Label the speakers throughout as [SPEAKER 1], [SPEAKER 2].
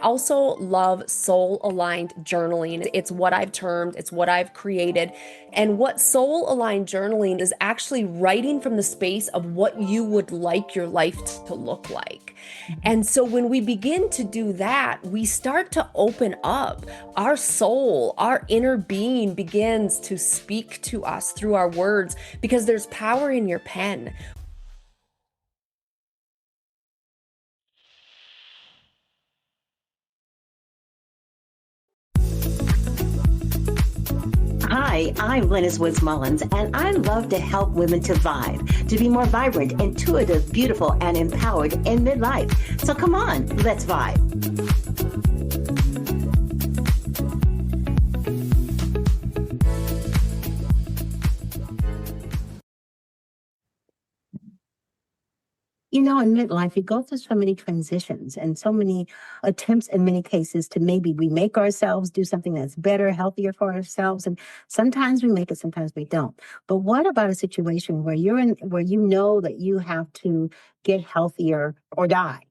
[SPEAKER 1] also love soul-aligned journaling. It's what I've termed, it's what I've created. And what soul-aligned journaling is actually writing from the space of what you would like your life to look like. And so when we begin to do that, we start to open up. Our soul, our inner being begins to speak to us through our words because there's power in your pen.
[SPEAKER 2] Hi, I'm Glennis Woods Mullins, and I love to help women to vibe, to be more vibrant, intuitive, beautiful, and empowered in midlife. So come on, let's vibe. You know, in midlife, we go through so many transitions and so many attempts in many cases to maybe remake ourselves, do something that's better, healthier for ourselves. And sometimes we make it, sometimes we don't. But what about a situation where where you know that you have to get healthier or die?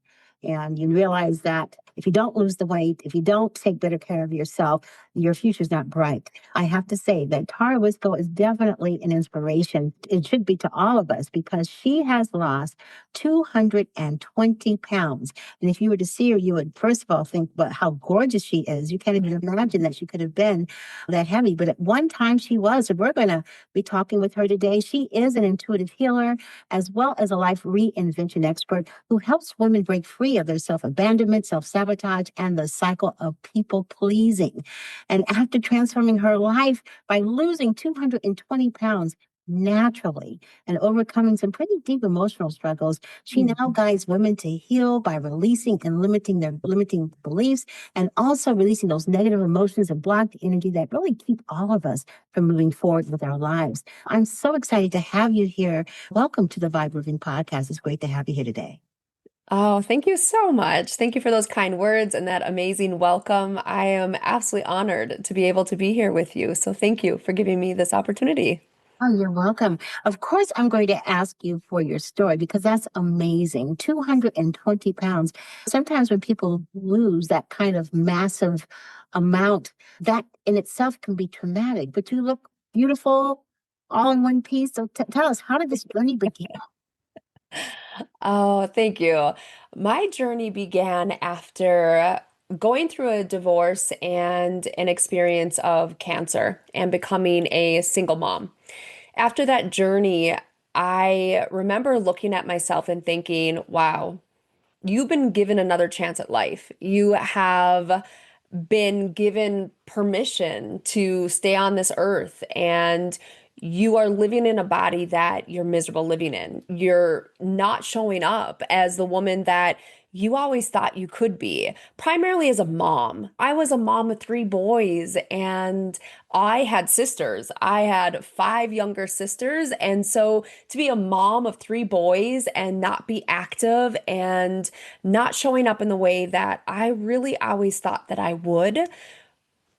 [SPEAKER 2] And you realize that if you don't lose the weight, if you don't take better care of yourself, your future's not bright. I have to say that Tara Wiskow is definitely an inspiration. It should be to all of us because she has lost 220 pounds. And if you were to see her, you would first of all think about how gorgeous she is. You can't even imagine that she could have been that heavy. But at one time she was. So we're going to be talking with her today. She is an intuitive healer as well as a life reinvention expert who helps women break free of their self-abandonment, self-sabotage, and the cycle of people pleasing. And after transforming her life by losing 220 pounds, naturally and overcoming some pretty deep emotional struggles, she now guides women to heal by releasing and limiting their limiting beliefs and also releasing those negative emotions and blocked energy that really keep all of us from moving forward with our lives. I'm so excited to have you here. Welcome to the Vibe Living Podcast. It's great to have you here today.
[SPEAKER 1] Oh, thank you so much. Thank you for those kind words and that amazing welcome. I am absolutely honored to be able to be here with you. So thank you for giving me this opportunity.
[SPEAKER 2] Oh, you're welcome. Of course, I'm going to ask you for your story because that's amazing. 220 pounds. Sometimes when people lose that kind of massive amount, that in itself can be traumatic, but you look beautiful all in one piece. So tell us, how did this journey begin?
[SPEAKER 1] Oh, thank you. My journey began after going through a divorce and an experience of cancer and becoming a single mom. After that journey, I remember looking at myself and thinking, wow, you've been given another chance at life. You have been given permission to stay on this earth and you are living in a body that you're miserable living in. You're not showing up as the woman that you always thought you could be, primarily as a mom. I was a mom of three boys and I had sisters. I had five younger sisters. And so to be a mom of three boys and not be active and not showing up in the way that I really always thought that I would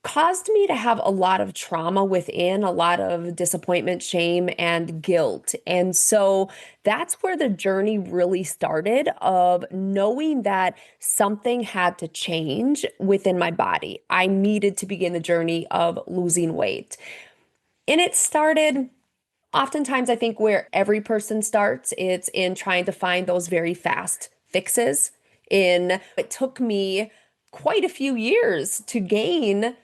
[SPEAKER 1] caused me to have a lot of trauma within, a lot of disappointment, shame, and guilt. And so that's where the journey really started of knowing that something had to change within my body. I needed to begin the journey of losing weight. And it started oftentimes, I think, where every person starts, it's in trying to find those very fast fixes. It took me quite a few years to gain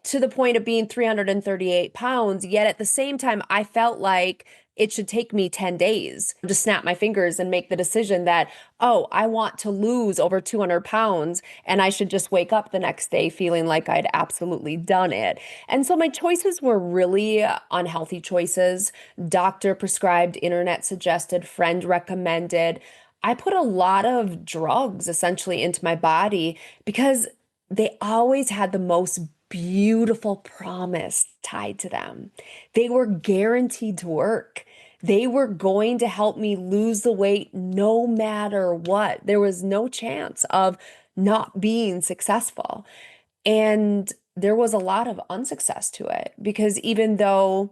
[SPEAKER 1] to the point of being 338 pounds. Yet at the same time, I felt like it should take me 10 days to snap my fingers and make the decision that, oh, I want to lose over 200 pounds. And I should just wake up the next day feeling like I'd absolutely done it. And so my choices were really unhealthy choices. Doctor prescribed, internet suggested, friend recommended. I put a lot of drugs essentially into my body because they always had the most beautiful promise tied to them. They were guaranteed to work. They were going to help me lose the weight no matter what. There was no chance of not being successful. And there was a lot of unsuccess to it because even though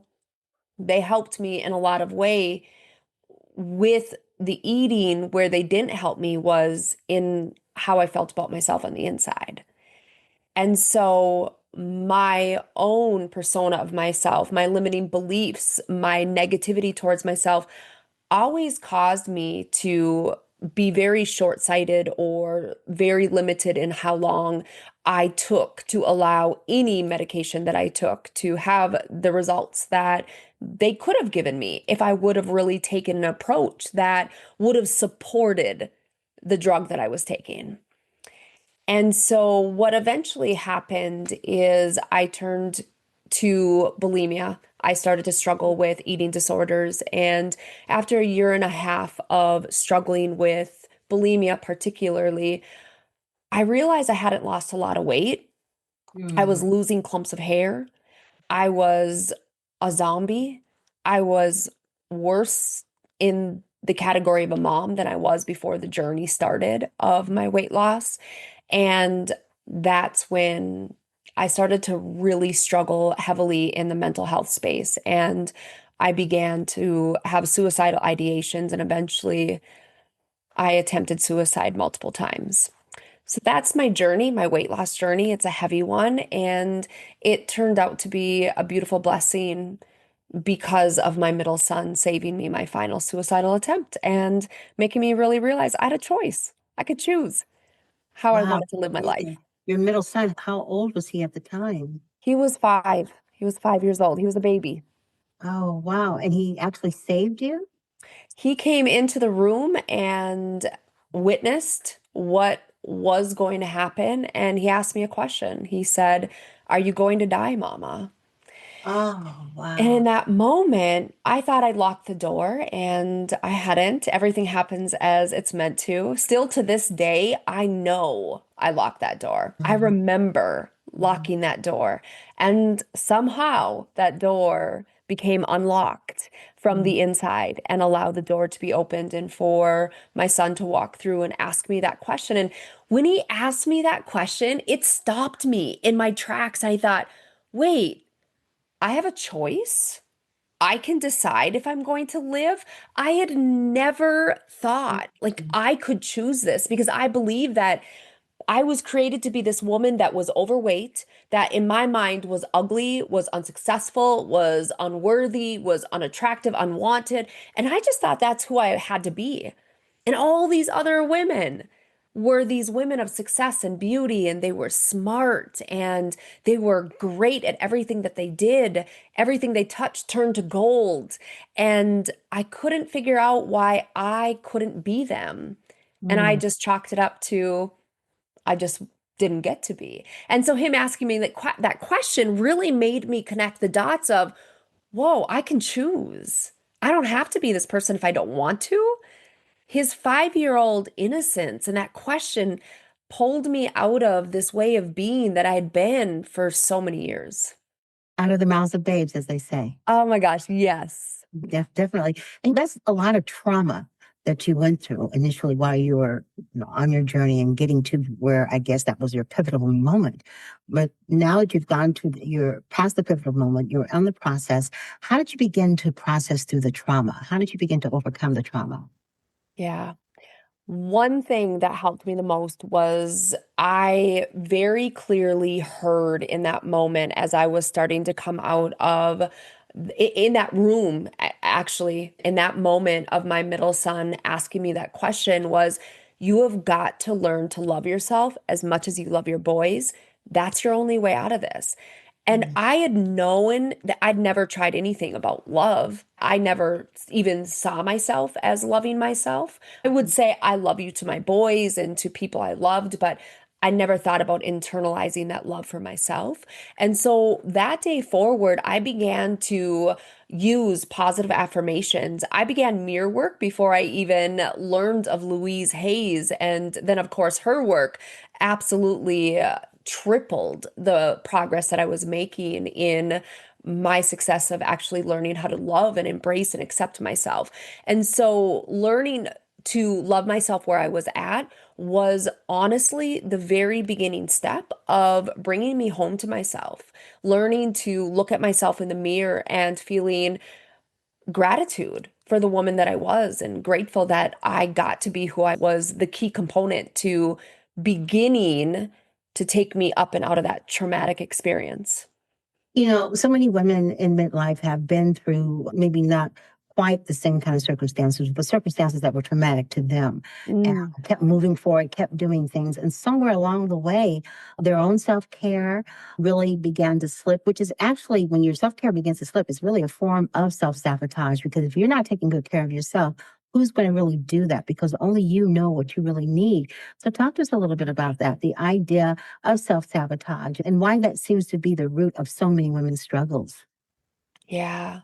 [SPEAKER 1] they helped me in a lot of way with the eating, where they didn't help me was in how I felt about myself on the inside. And so my own persona of myself, my limiting beliefs, my negativity towards myself always caused me to be very short-sighted or very limited in how long I took to allow any medication that I took to have the results that they could have given me if I would have really taken an approach that would have supported the drug that I was taking. And so what eventually happened is I turned to bulimia. I started to struggle with eating disorders. And after a year and a half of struggling with bulimia, particularly, I realized I hadn't lost a lot of weight. I was
[SPEAKER 2] Mm.
[SPEAKER 1] losing clumps of hair. I was a zombie. I was worse in the category of a mom than I was before the journey started of my weight loss. And that's when I started to really struggle heavily in the mental health space. And I began to have suicidal ideations, and eventually I attempted suicide multiple times. So that's my journey, my weight loss journey. It's a heavy one, and it turned out to be a beautiful blessing because of my middle son saving me my final suicidal attempt and making me really realize I had a choice. I could choose how I
[SPEAKER 2] Wow,
[SPEAKER 1] wanted to live my life.
[SPEAKER 2] your middle son, how old was he at the time?
[SPEAKER 1] He was 5. He was 5 years old. He was a baby.
[SPEAKER 2] Oh, wow, and he actually saved you?
[SPEAKER 1] He came into the room and witnessed what was going to happen, and he asked me a question. He said, "Are you going to die, Mama?"
[SPEAKER 2] Oh,
[SPEAKER 1] And in
[SPEAKER 2] wow.
[SPEAKER 1] that moment, I thought I'd locked the door, and I hadn't. Everything happens as it's meant to. Still to this day, I know I locked that door. I
[SPEAKER 2] Mhm,
[SPEAKER 1] remember
[SPEAKER 2] mhm,
[SPEAKER 1] locking that door. And somehow that door became unlocked from
[SPEAKER 2] mhm,
[SPEAKER 1] the inside and allowed the door to be opened and for my son to walk through and ask me that question. And when he asked me that question, it stopped me in my tracks. I thought, wait, I have a choice? I can decide if I'm going to live. I had never thought like
[SPEAKER 2] mhm,
[SPEAKER 1] I could choose this because I believe that I was created to be this woman that was overweight, that in my mind was ugly, was unsuccessful, was unworthy, was unattractive, unwanted. And I just thought that's who I had to be. And all these other women were these women of success and beauty, and they were smart and they were great at everything that they did. Everything they touched turned to gold. And I couldn't figure out why I couldn't be them. And I
[SPEAKER 2] mm.
[SPEAKER 1] just chalked it up to I just didn't get to be. And so him asking me that question really made me connect the dots of, whoa, I can choose. I don't have to be this person if I don't want to. His 5-year-old innocence and that question pulled me out of this way of being that I had been for so many years.
[SPEAKER 2] Out of the mouths of babes, as they say.
[SPEAKER 1] Oh my gosh, yes.
[SPEAKER 2] Definitely. And that's a lot of trauma that you went through initially while you were, on your journey and getting to where I guess that was your pivotal moment. But now that you've gone to, you're past the pivotal moment, you're on the process. How did you begin to process through the trauma? How did you begin to overcome the trauma?
[SPEAKER 1] Yeah. One thing that helped me the most was I very clearly heard in that moment as I was starting to come out of in that room, actually, in that moment of my middle son asking me that question was, you have got to learn to love yourself as much as you love your boys. That's your only way out of this. And
[SPEAKER 2] Mm,
[SPEAKER 1] I had known that I'd never tried anything about love. I never even saw myself as loving myself. I would
[SPEAKER 2] mm,
[SPEAKER 1] say I love you to my boys and to people I loved, but I never thought about internalizing that love for myself. And so that day forward, I began to use positive affirmations. I began mirror work before I even learned of Louise Hayes. And then, of course, her work absolutely tripled the progress that I was making in my success of actually learning how to love and embrace and accept myself. And so learning to love myself where I was at was honestly the very beginning step of bringing me home to myself, learning to look at myself in the mirror and feeling gratitude for the woman that I was and grateful that I got to be who I was, the key component to beginning to take me up and out of that traumatic experience.
[SPEAKER 2] So many women in midlife have been through maybe not quite the same kind of circumstances, but circumstances that were traumatic to them and
[SPEAKER 1] Mm,
[SPEAKER 2] kept moving forward, kept doing things. And somewhere along the way, their own self care really began to slip, which is actually when your self care begins to slip, it's really a form of self sabotage because if you're not taking good care of yourself, who's going to really do that? Because only you know what you really need. So, talk to us a little bit about that the idea of self sabotage and why that seems to be the root of so many women's struggles.
[SPEAKER 1] yeah.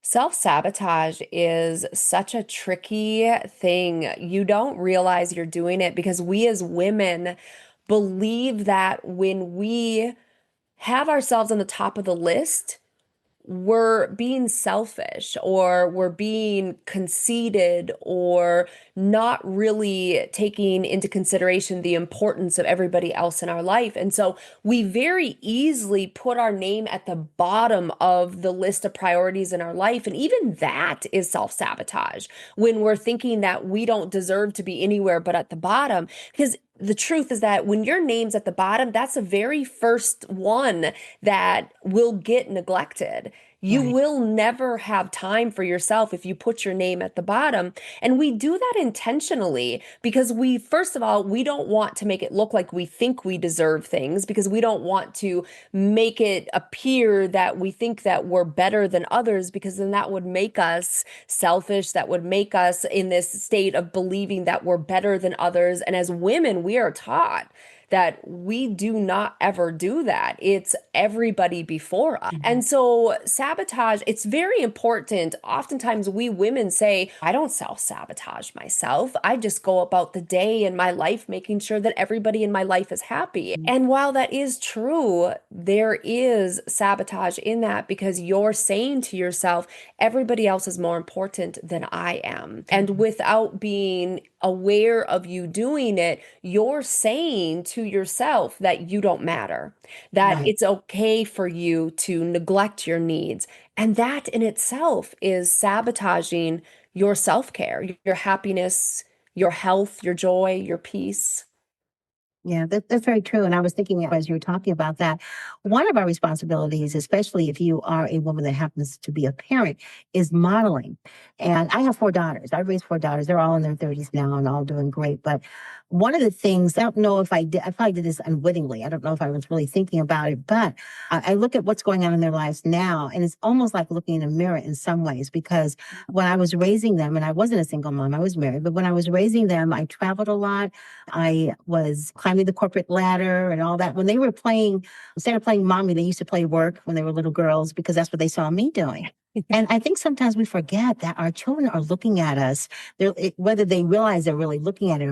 [SPEAKER 1] Self-sabotage is such a tricky thing. You don't realize you're doing it because we as women believe that when we have ourselves on the top of the list, we're being selfish or we're being conceited or not really taking into consideration the importance of everybody else in our life. And so we very easily put our name at the bottom of the list of priorities in our life. And even that is self-sabotage when we're thinking that we don't deserve to be anywhere but at the bottom. Because the truth is that when your name's at the bottom, that's the very first one that will get neglected. You
[SPEAKER 2] Right.
[SPEAKER 1] will never have time for yourself if you put your name at the bottom. And we do that intentionally because we, first of all, we don't want to make it look like we think we deserve things because we don't want to make it appear that we think that we're better than others because then that would make us selfish. That would make us in this state of believing that we're better than others. And as women, we are taught that we do not ever do that. It's everybody before us.
[SPEAKER 2] Mhm.
[SPEAKER 1] And so sabotage, it's very important. Oftentimes we women say, I don't self-sabotage myself. I just go about the day in my life making sure that everybody in my life is happy. And while that is true, there is sabotage in that because you're saying to yourself, everybody else is more important than I am. And
[SPEAKER 2] Mhm.
[SPEAKER 1] without being aware of you doing it, you're saying to yourself that you don't matter, that
[SPEAKER 2] Right.
[SPEAKER 1] it's okay for you to neglect your needs. And that in itself is sabotaging your self-care, your happiness, your health, your joy, your peace.
[SPEAKER 2] Yeah, that's very true. And I was thinking as you were talking about that, one of our responsibilities, especially if you are a woman that happens to be a parent, is modeling. And I have four daughters. I raised four daughters. They're all in their 30s now and all doing great. But one of the things, I don't know if I did, I probably did this unwittingly. I don't know if I was really thinking about it, but I look at what's going on in their lives now, and it's almost like looking in a mirror in some ways, because when I was raising them, and I wasn't a single mom, I was married, but when I was raising them, I traveled a lot. I was climbing the corporate ladder and all that. When they were playing, instead of playing mommy, they used to play work when they were little girls because that's what they saw me doing. And I think sometimes we forget that our children are looking at us. Whether they realize they're really looking at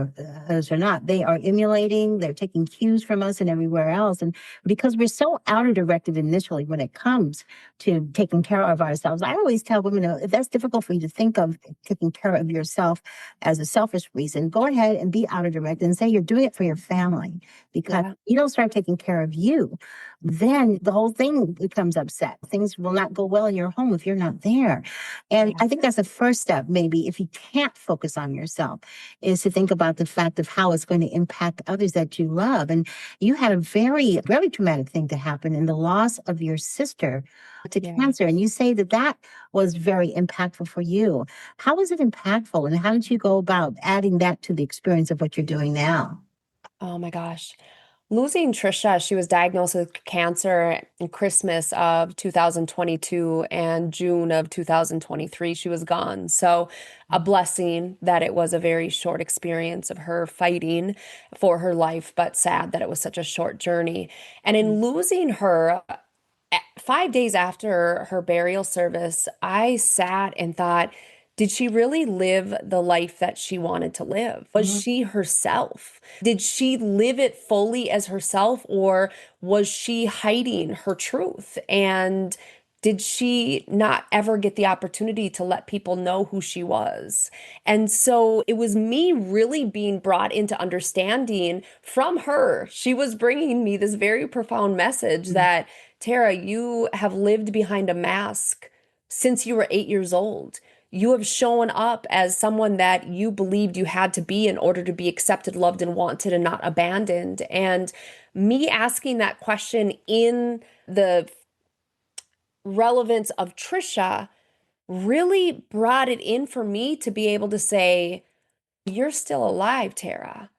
[SPEAKER 2] us or not, they are emulating, they're taking cues from us and everywhere else. And because we're so outer directed initially when it comes to taking care of ourselves, I always tell women if that's difficult for you to think of taking care of yourself as a selfish reason, go ahead and be outer directed and say you're doing it for your family. Because
[SPEAKER 1] Yeah.
[SPEAKER 2] you don't start taking care of you, then the whole thing becomes upset. Things will not go well in your home if you're not there. And
[SPEAKER 1] Yeah.
[SPEAKER 2] I think that's the first step, maybe, if you can't focus on yourself, is to think about the fact of how it's going to impact others that you love. And you had a very, very traumatic thing to happen in the loss of your sister to
[SPEAKER 1] Yeah.
[SPEAKER 2] cancer. And you say that that was very impactful for you. How was it impactful? And how did you go about adding that to the experience of what you're doing now?
[SPEAKER 1] Oh my gosh. Losing Trisha, she was diagnosed with cancer in Christmas of 2022 and June of 2023. She was gone. So, a blessing that it was a very short experience of her fighting for her life, but sad that it was such a short journey. And in losing her, 5 days after her burial service, I sat and thought, did she really live the life that she wanted to live? Was
[SPEAKER 2] Mhm.
[SPEAKER 1] she herself? Did she live it fully as herself, or was she hiding her truth? And did she not ever get the opportunity to let people know who she was? And so it was me really being brought into understanding from her. She was bringing me this very profound message that, Tara, you have lived behind a mask since you were 8 years old. You have shown up as someone that you believed you had to be in order to be accepted, loved, and wanted and not abandoned. And me asking that question in the relevance of Trisha really brought it in for me to be able to say, you're still alive, Tara.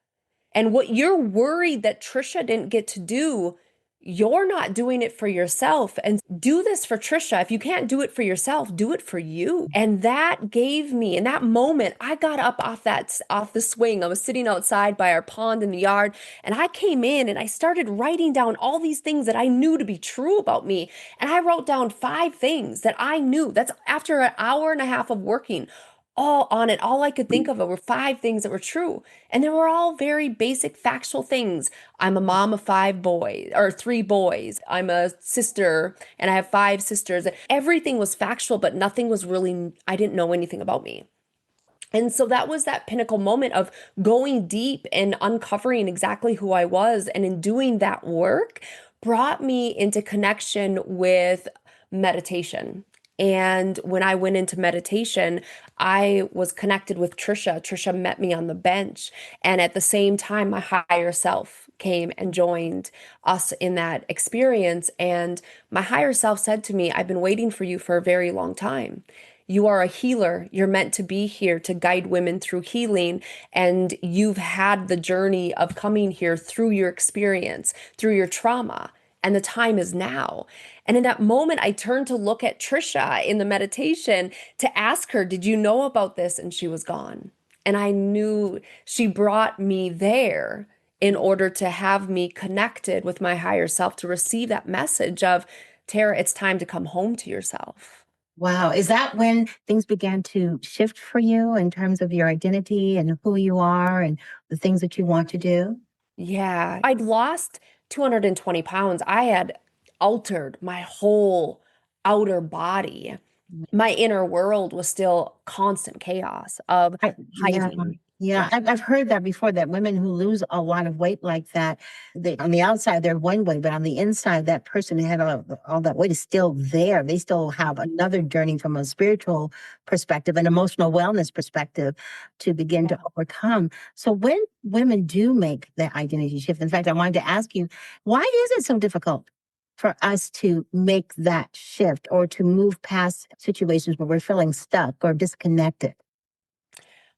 [SPEAKER 1] And what you're worried that Trisha didn't get to do, you're not doing it for yourself. And do this for Trisha. If you can't do it for yourself, do it for you. And that gave me, in that moment, I got up off the swing. I was sitting outside by our pond in the yard, and I came in and I started writing down all these things that I knew to be true about me. And I wrote down 5 things that I knew. That's after an hour and a half of working all on it. All I could think of were 5 things that were true. And they were all very basic factual things. I'm a mom of 5 boys or 3 boys. I'm a sister and I have 5 sisters. Everything was factual, but nothing was really, I didn't know anything about me. And so that was that pinnacle moment of going deep and uncovering exactly who I was. And in doing that work, brought me into connection with meditation. And when I went into meditation, I was connected with Trisha. Trisha met me on the bench. And at the same time, my higher self came and joined us in that experience. And my higher self said to me, I've been waiting for you for a very long time. You are a healer. You're meant to be here to guide women through healing. And you've had the journey of coming here through your experience, through your trauma. And the time is now. And in that moment, I turned to look at Trisha in the meditation to ask her, did you know about this? And she was gone. And I knew she brought me there in order to have me connected with my higher self to receive that message of, Tara, it's time to come home to yourself.
[SPEAKER 2] Wow. Is that when things began to shift for you in terms of your identity and who you are and the things that you want to do?
[SPEAKER 1] Yeah, I'd lost 220 pounds. I had altered my whole outer body. My inner world was still constant chaos of
[SPEAKER 2] Yeah,
[SPEAKER 1] hiding.
[SPEAKER 2] yeah.
[SPEAKER 1] Yeah.
[SPEAKER 2] I've heard that before, that women who lose a lot of weight like that, they, on the outside, they're one way, but on the inside, that person who had all that weight is still there. They still have another journey from a spiritual perspective, an emotional wellness perspective to begin to
[SPEAKER 1] Yeah.
[SPEAKER 2] overcome. So when women do make that identity shift, in fact, I wanted to ask you, why is it so difficult for us to make that shift or to move past situations where we're feeling stuck or disconnected?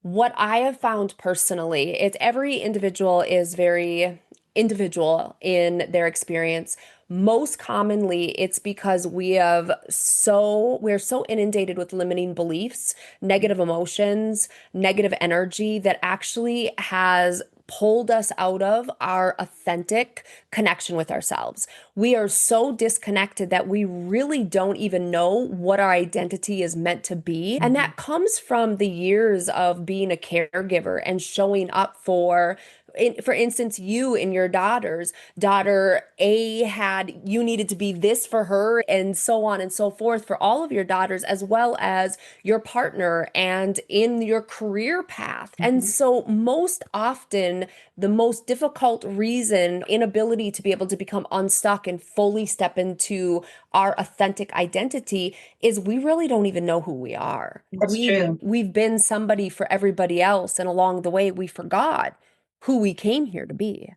[SPEAKER 1] What I have found personally, it's every individual is very individual in their experience. Most commonly, it's because we're so inundated with limiting beliefs, negative emotions, negative energy that actually has pulled us out of our authentic connection with ourselves. We are so disconnected that we really don't even know what our identity is meant to be. And that comes from the years of being a caregiver and showing up for instance, you and your daughter A had, you needed to be this for her, and so on and so forth for all of your daughters, as well as your partner and in your career path. And
[SPEAKER 2] Mhm.
[SPEAKER 1] so, most often, the most difficult reason, inability to be able to become unstuck and fully step into our authentic identity is we really don't even know who we are.
[SPEAKER 2] That's
[SPEAKER 1] We've
[SPEAKER 2] true.
[SPEAKER 1] we've been somebody for everybody else, and along the way, we forgot who we came here to be.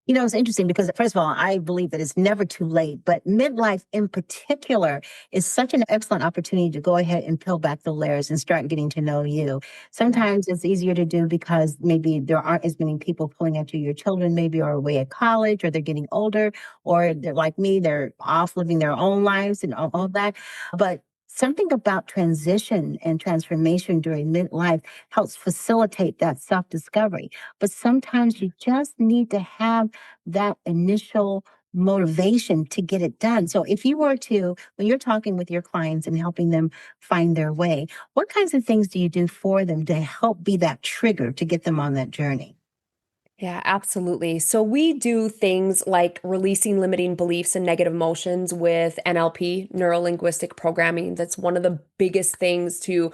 [SPEAKER 2] You know, it's interesting because, first of all, I believe that it's never too late, but midlife in particular is such an excellent opportunity to go ahead and peel back the layers and start getting to know you.
[SPEAKER 1] Yeah.
[SPEAKER 2] Sometimes it's easier to do because maybe there aren't as many people pulling at you. Your children maybe are away at college, or they're getting older, or they're like me, they're off living their own lives and all that. But something about transition and transformation during midlife helps facilitate that self discovery. But sometimes you just need to have that initial motivation to get it done. So if you were to, when you're talking with your clients and helping them find their way, what kinds of things do you do for them to help be that trigger to get them on that journey?
[SPEAKER 1] Yeah, absolutely. So we do things like releasing limiting beliefs and negative emotions with NLP, neuro linguistic programming. That's one of the biggest things to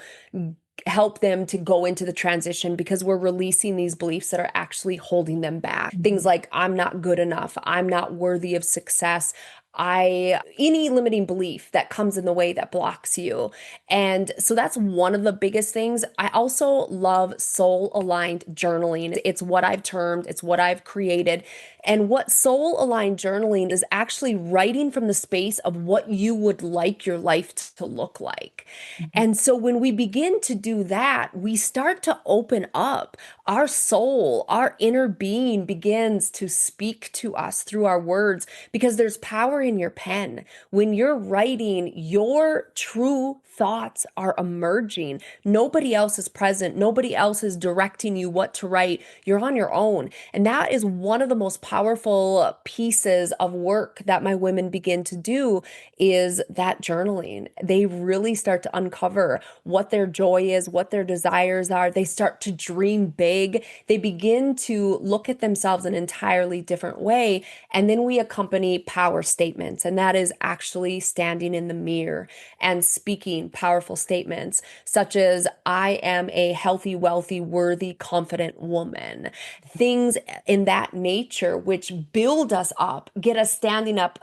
[SPEAKER 1] help them to go into the transition because we're releasing these beliefs that are actually holding them back. Things
[SPEAKER 2] Mhm.
[SPEAKER 1] like, I'm not good enough, I'm not worthy of success, any limiting belief that comes in the way that blocks you. And so that's one of the biggest things. I also love soul aligned journaling. It's what I've termed, it's what I've created. And what soul aligned journaling is actually writing from the space of what you would like your life to look like.
[SPEAKER 2] Mhm.
[SPEAKER 1] And so when we begin to do that, we start to open up. Our soul, our inner being begins to speak to us through our words because there's power in your pen. When you're writing, your true thoughts are emerging. Nobody else is present. Nobody else is directing you what to write. You're on your own. And that is one of the most powerful pieces of work that my women begin to do is that journaling. They really start to uncover what their joy is, what their desires are. They start to dream big. They begin to look at themselves in an entirely different way. And then we accompany power statements, and that is actually standing in the mirror and speaking powerful statements such as, I am a healthy, wealthy, worthy, confident woman. Things in that nature, which build us up, get us standing up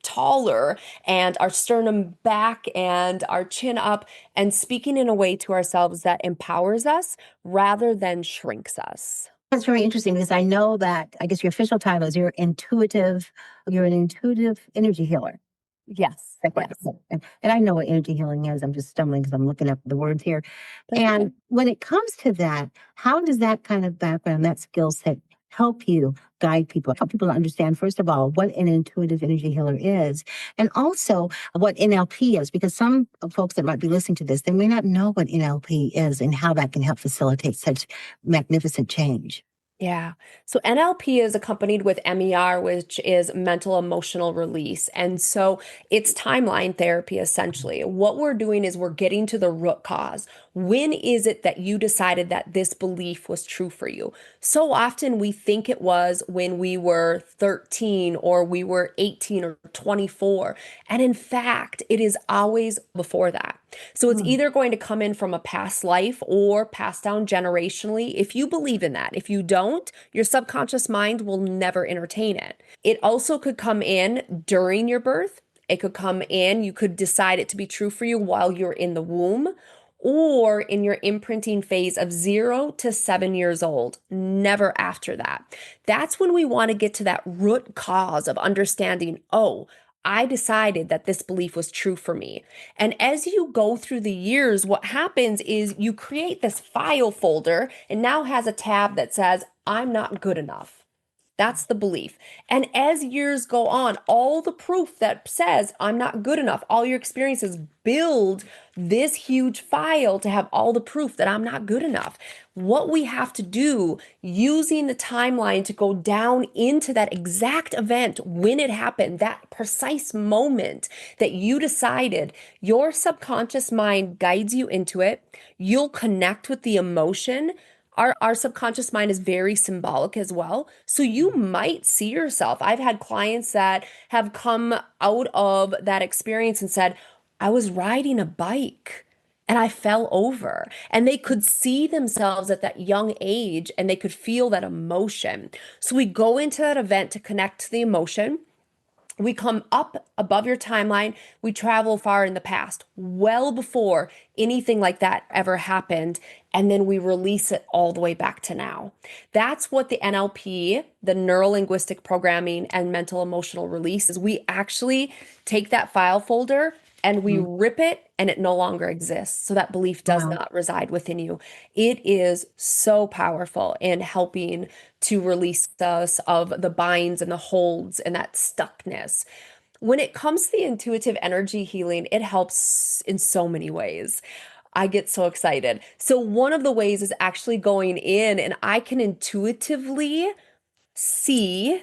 [SPEAKER 1] taller and our sternum back and our chin up, and speaking in a way to ourselves that empowers us rather than shrinks us.
[SPEAKER 2] That's very interesting because I know that I guess your official title is you're an intuitive energy healer.
[SPEAKER 1] Yes,
[SPEAKER 2] That's right.
[SPEAKER 1] yes.
[SPEAKER 2] And I know what energy healing is. I'm just stumbling because I'm looking up the words here.
[SPEAKER 1] That's okay.
[SPEAKER 2] And when it comes to that, how does that kind of background, that skill set, help you guide people, help people to understand, first of all, what an intuitive energy healer is, and also what NLP is? Because some folks that might be listening to this, they may not know what NLP is and how that can help facilitate such magnificent change.
[SPEAKER 1] Yeah. So NLP is accompanied with MER, which is mental emotional release. And so it's timeline therapy essentially. What we're doing is we're getting to the root cause. When is it that you decided that this belief was true for you? So often we think it was when we were 13 or we were 18 or 24. And in fact, it is always before that. So it's
[SPEAKER 2] Hmm.
[SPEAKER 1] either going to come in from a past life or passed down generationally. If you believe in that, if you don't, your subconscious mind will never entertain it. It also could come in during your birth. It could come in, you could decide it to be true for you while you're in the womb or in your imprinting phase of 0 to 7 years old, never after that. That's when we want to get to that root cause of understanding, oh, I decided that this belief was true for me. And as you go through the years, what happens is you create this file folder and now has a tab that says, I'm not good enough. That's the belief. And as years go on, all the proof that says I'm not good enough, all your experiences build this huge file to have all the proof that I'm not good enough. What we have to do using the timeline to go down into that exact event when it happened, that precise moment that you decided, your subconscious mind guides you into it. You'll connect with the emotion. Our subconscious mind is very symbolic as well. So you might see yourself. I've had clients that have come out of that experience and said, I was riding a bike and I fell over. And they could see themselves at that young age and they could feel that emotion. So we go into that event to connect to the emotion. We come up above your timeline. We travel far in the past, well before anything like that ever happened. And then we release it all the way back to now. That's what the NLP, the neuro linguistic programming and mental emotional release is. We actually take that file folder and we
[SPEAKER 2] Mhm.
[SPEAKER 1] rip it and it no longer exists. So that belief does
[SPEAKER 2] Wow.
[SPEAKER 1] not reside within you. It is so powerful in helping to release us of the binds and the holds and that stuckness. When it comes to the intuitive energy healing, it helps in so many ways. I get so excited. So, one of the ways is actually going in and I can intuitively see,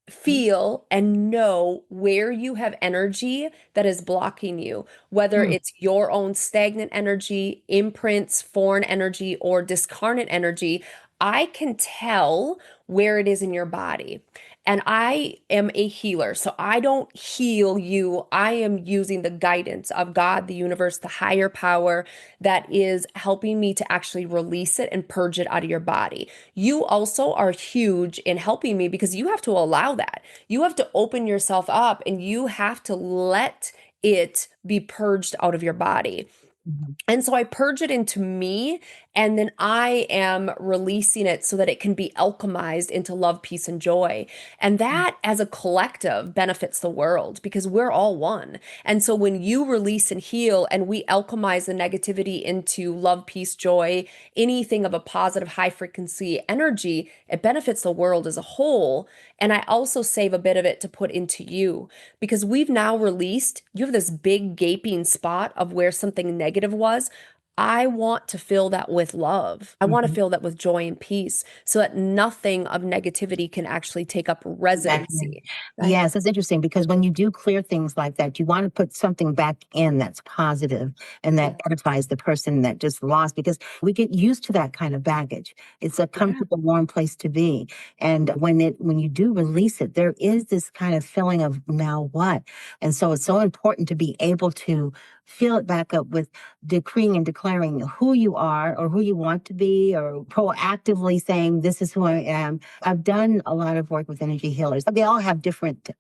[SPEAKER 1] feel, and know where you have energy that is blocking you, whether
[SPEAKER 2] Mm.
[SPEAKER 1] it's your own stagnant energy, imprints, foreign energy, or discarnate energy. I can tell where it is in your body. And I am a healer. So I don't heal you. I am using the guidance of God, the universe, the higher power that is helping me to actually release it and purge it out of your body. You also are huge in helping me because you have to allow that. You have to open yourself up and you have to let it be purged out of your body.
[SPEAKER 2] Mhm.
[SPEAKER 1] And so I purge it into me, and then I am releasing it so that it can be alchemized into love, peace, and joy. And that, as a collective, benefits the world because we're all one. And so when you release and heal, and we alchemize the negativity into love, peace, joy, anything of a positive, high frequency energy, it benefits the world as a whole. And I also save a bit of it to put into you because we've now released, you have this big gaping spot of where something negative was. I want to fill that with love. I want to
[SPEAKER 2] Mhm.
[SPEAKER 1] fill that with joy and peace so that nothing of negativity can actually take up
[SPEAKER 2] Back in.
[SPEAKER 1] residency, right?
[SPEAKER 2] Yes, it's interesting because when you do clear things like that, you want to put something back in that's positive and
[SPEAKER 1] Yeah.
[SPEAKER 2] that edifies the person that just lost because we get used to that kind of baggage. It's a
[SPEAKER 1] Yeah.
[SPEAKER 2] comfortable, warm place to be. And when you do release it, there is this kind of feeling of now what? And so it's so important to be able to fill it back up with decreeing and declaring who you are or who you want to be or proactively saying, this is who I am. I've done a lot of work with energy healers. They all have different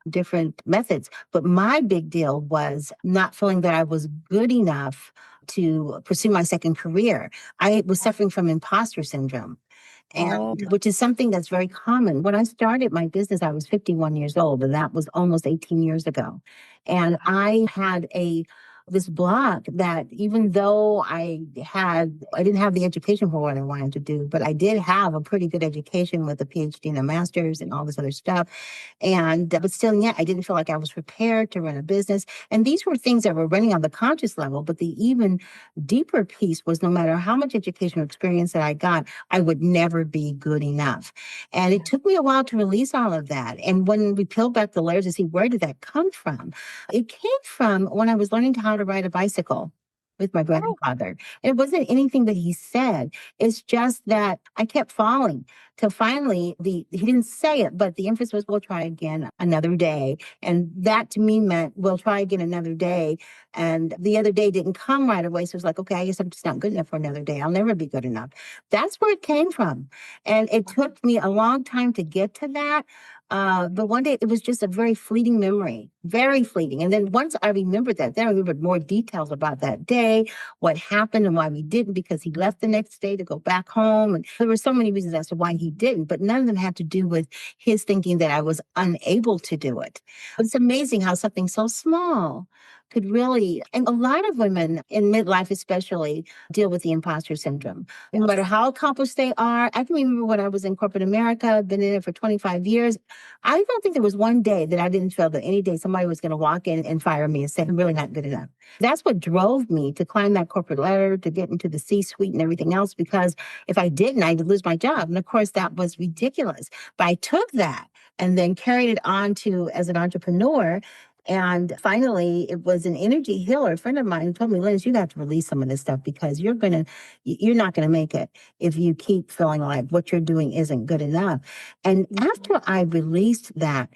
[SPEAKER 2] methods, but my big deal was not feeling that I was good enough to pursue my second career. I was suffering from imposter syndrome. And
[SPEAKER 1] Oh,
[SPEAKER 2] which is something that's very common. When I started my business, I was 51 years old, and that was almost 18 years ago. And I had a this block that even though I didn't have the education for what I wanted to do, but I did have a pretty good education with a PhD and a master's and all this other stuff. And but still, yeah, I didn't feel like I was prepared to run a business. And these were things that were running on the conscious level. But the even deeper piece was no matter how much educational experience that I got, I would never be good enough. And it took me a while to release all of that. And when we peeled back the layers to see where did that come from, it came from when I was learning how to ride a bicycle with my
[SPEAKER 1] oh,
[SPEAKER 2] grandfather. It wasn't anything that he said. It's just that I kept falling till finally he didn't say it, but the emphasis was we'll try again another day. And that to me meant we'll try again another day. And the other day didn't come right away. So it's like, okay, I guess I'm just not good enough for another day. I'll never be good enough. That's where it came from. And it took me a long time to get to that. But one day it was just a very fleeting memory, very fleeting. And then once I remembered that, then I remembered more details about that day, what happened and why we didn't, because he left the next day to go back home. And there were so many reasons as to why he didn't, but none of them had to do with his thinking that I was unable to do it. It's amazing how something so small could really, and a lot of women in midlife especially deal with the imposter syndrome. No matter how accomplished they are, I can remember when I was in corporate America, I've been in it for 25 years. I don't think there was one day that I didn't feel that any day somebody was going to walk in and fire me and say, I'm really not good enough. That's what drove me to climb that corporate ladder, to get into the C-suite and everything else, because if I didn't, I'd lose my job. And of course, that was ridiculous. But I took that and then carried it on to as an entrepreneur. And finally, it was an energy healer, a friend of mine, who told me, Liz, you got to release some of this stuff because you're not going to make it if you keep feeling like what you're doing isn't good enough. And after I released that,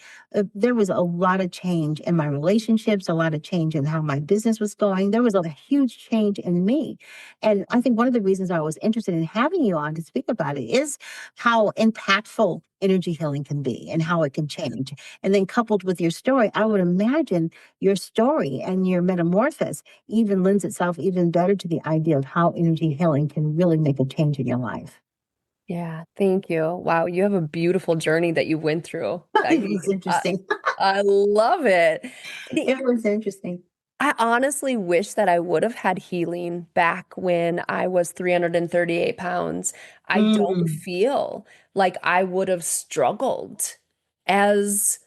[SPEAKER 2] there was a lot of change in my relationships, a lot of change in how my business was going. There was a huge change in me. And I think one of the reasons I was interested in having you on to speak about it is how impactful energy healing can be and how it can change. And then coupled with your story, I would imagine your story and your metamorphosis even lends itself even better to the idea of how energy healing can really make a change in your life.
[SPEAKER 1] yeah. Thank you. Wow, you have a beautiful journey that you went through. I
[SPEAKER 2] It
[SPEAKER 1] mean,
[SPEAKER 2] was interesting.
[SPEAKER 1] I love it.
[SPEAKER 2] It was interesting.
[SPEAKER 1] I honestly wish that I would have had healing back when I was 338 pounds. I don't
[SPEAKER 2] Mm.
[SPEAKER 1] feel like I would have struggled as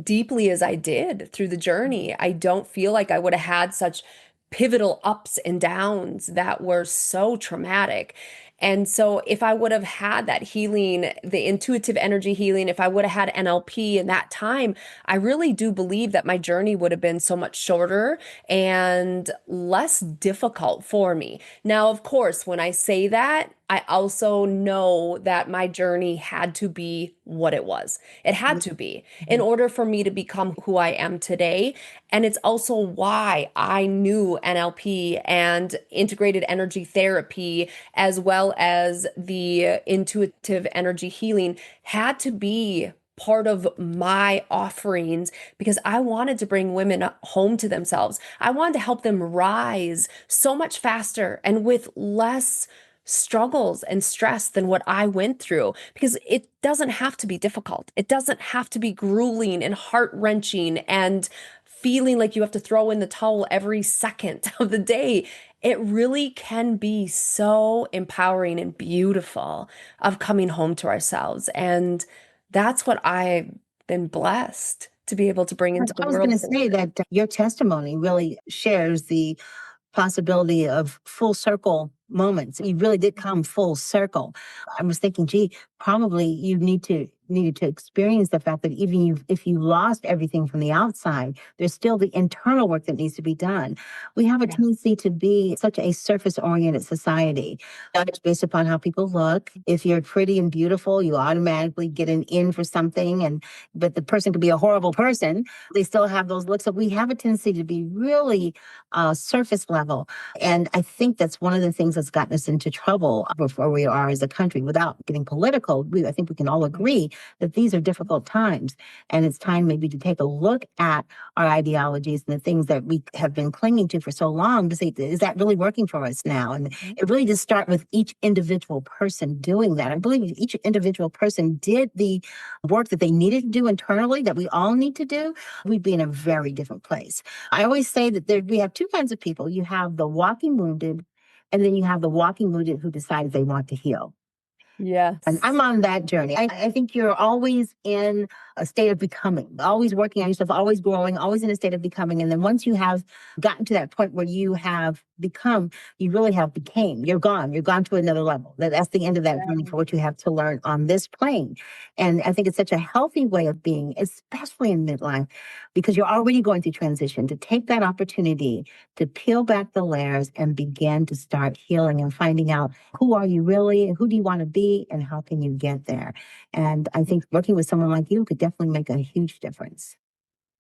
[SPEAKER 1] deeply as I did through the journey. I don't feel like I would have had such pivotal ups and downs that were so traumatic. And so, if I would have had that healing, the intuitive energy healing, if I would have had NLP in that time, I really do believe that my journey would have been so much shorter and less difficult for me. Now, of course, when I say that, I also know that my journey had to be what it was. It had to be in
[SPEAKER 2] Mhm.
[SPEAKER 1] order for me to become who I am today. And it's also why I knew NLP and integrated energy therapy, as well as the intuitive energy healing, had to be part of my offerings because I wanted to bring women home to themselves. I wanted to help them rise so much faster and with less struggles and stress than what I went through because it doesn't have to be difficult. It doesn't have to be grueling and heart-wrenching and feeling like you have to throw in the towel every second of the day. It really can be so empowering and beautiful of coming home to ourselves. And that's what I've been blessed to be able to bring into the
[SPEAKER 2] I was going
[SPEAKER 1] world
[SPEAKER 2] to
[SPEAKER 1] for
[SPEAKER 2] say
[SPEAKER 1] women.
[SPEAKER 2] that your testimony really shares the possibility of full circle moments. You really did come full circle. I was thinking, gee, probably you needed to experience the fact that even if you lost everything from the outside, there's still the internal work that needs to be done. We have a
[SPEAKER 1] Yeah.
[SPEAKER 2] tendency to be such a surface oriented society. It's based upon how people look. If you're pretty and beautiful, you automatically get an in for something, and but the person could be a horrible person. They still have those looks. So we have a tendency to be really surface level. And I think that's one of the things that's gotten us into trouble before we are as a country. Without getting political, I think we can all agree that these are difficult times. And it's time maybe to take a look at our ideologies and the things that we have been clinging to for so long to say, is that really working for us now? And it really does start with each individual person doing that. I believe if each individual person did the work that they needed to do internally, that we all need to do, we'd be in a very different place. I always say that we have two kinds of people. You have the walking wounded, and then you have the walking wounded who decide they want to heal. And
[SPEAKER 1] Yes.
[SPEAKER 2] I'm on that journey. I think you're always in a state of becoming, always working on yourself, always growing, always in a state of becoming. And then once you have gotten to that point where you have become, you really have became, you're gone to another level. That's the end of that journey for what you have to learn on this plane. And I think it's such a healthy way of being, especially in midlife, because you're already going through transition, to take that opportunity to peel back the layers and begin to start healing and finding out who are you really, who do you want to be, and how can you get there. And I think working with someone like you could definitely make a huge difference.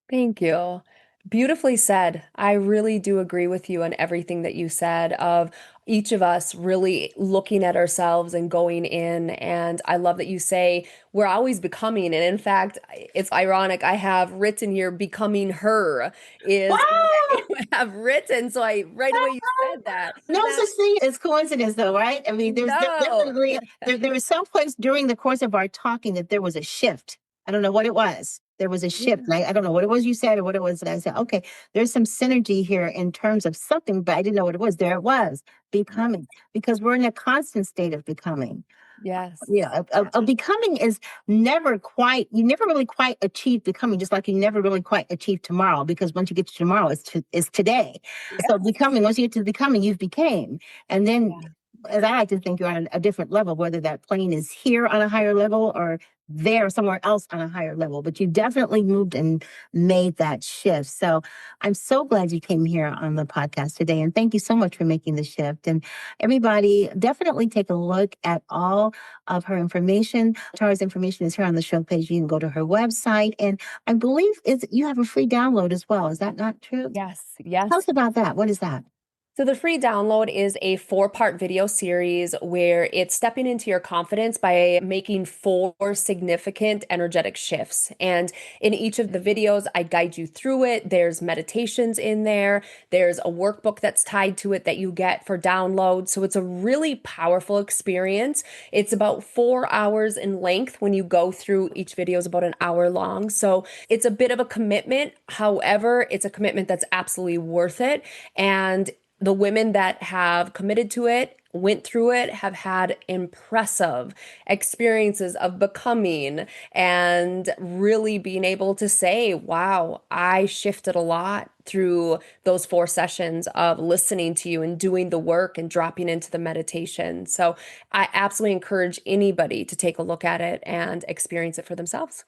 [SPEAKER 1] Thank you. Beautifully said. I really do agree with you on everything that you said of each of us really looking at ourselves and going in. And I love that you say we're always becoming. And in fact, it's ironic. I have written here, becoming her is what
[SPEAKER 2] Wow!
[SPEAKER 1] I have written. So I right away you said that.
[SPEAKER 2] No
[SPEAKER 1] Now,
[SPEAKER 2] such thing as coincidence, though, right? I mean, there's
[SPEAKER 1] no.
[SPEAKER 2] definitely there was some place during the course of our talking that there was a shift. I don't know what it was. There was a shift.
[SPEAKER 1] Yeah.
[SPEAKER 2] And I don't know what it was you said or what it was. And I said, okay, there's some synergy here in terms of something, but I didn't know what it was. There it was, becoming, because we're in a constant state of becoming.
[SPEAKER 1] Yes.
[SPEAKER 2] Yeah, a becoming is never quite, you never really quite achieve becoming, just like you never really quite achieve tomorrow, because once you get to tomorrow, it's today. So
[SPEAKER 1] Yes.
[SPEAKER 2] becoming, once you get to becoming, you've became. And then,
[SPEAKER 1] Yeah.
[SPEAKER 2] as I like to think, you're on a different level, whether that plane is here on a higher level or there somewhere else on a higher level. But you definitely moved and made that shift. So I'm so glad you came here on the podcast today. And thank you so much for making the shift. And everybody, definitely take a look at all of her information. Tara's information is here on the show page. You can go to her website. And I believe you have a free download as well. Is that not true?
[SPEAKER 1] Yes.
[SPEAKER 2] Tell
[SPEAKER 1] Yes.
[SPEAKER 2] us about that. What is that?
[SPEAKER 1] So, the free download is a four-part video series where it's stepping into your confidence by making four significant energetic shifts. And in each of the videos, I guide you through it. There's meditations in there, there's a workbook that's tied to it that you get for download. So, it's a really powerful experience. It's about 4 hours in length when you go through each video, is about an hour long. So, it's a bit of a commitment. However, it's a commitment that's absolutely worth it. And the women that have committed to it, went through it, have had impressive experiences of becoming and really being able to say, wow, I shifted a lot through those 4 sessions of listening to you and doing the work and dropping into the meditation. So I absolutely encourage anybody to take a look at it and experience it for themselves.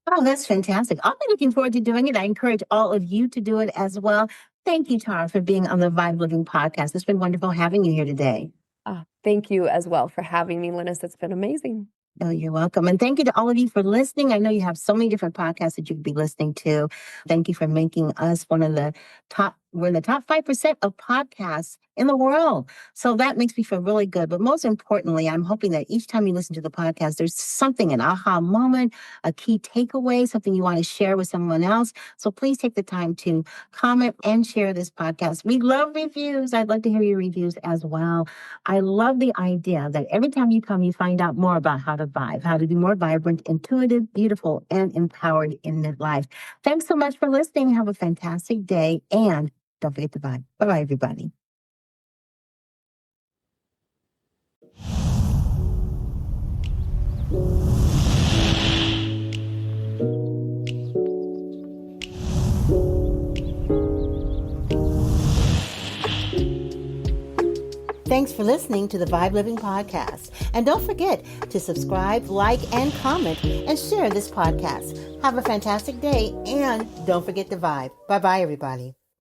[SPEAKER 2] Oh, that's fantastic. I'll be looking forward to doing it. I encourage all of you to do it as well. Thank you, Tara, for being on the Vibe Living podcast. It's been wonderful having you here today.
[SPEAKER 1] Thank you as well for having me, Linus. It's been amazing.
[SPEAKER 2] Oh, you're welcome. And thank you to all of you for listening. I know you have so many different podcasts that you could be listening to. Thank you for making us we're in the top 5% of podcasts in the world. So that makes me feel really good. But most importantly, I'm hoping that each time you listen to the podcast, there's something, an aha moment, a key takeaway, something you want to share with someone else. So please take the time to comment and share this podcast. We love reviews. I'd love to hear your reviews as well. I love the idea that every time you come, you find out more about how to vibe, how to be more vibrant, intuitive, beautiful, and empowered in midlife. Thanks so much for listening. Have a fantastic day. And don't forget to vibe. Bye-bye, everybody. Thanks for listening to the V.I.B.E Living Podcast. And don't forget to subscribe, like, and comment, and share this podcast. Have a fantastic day, and don't forget to vibe. Bye-bye, everybody.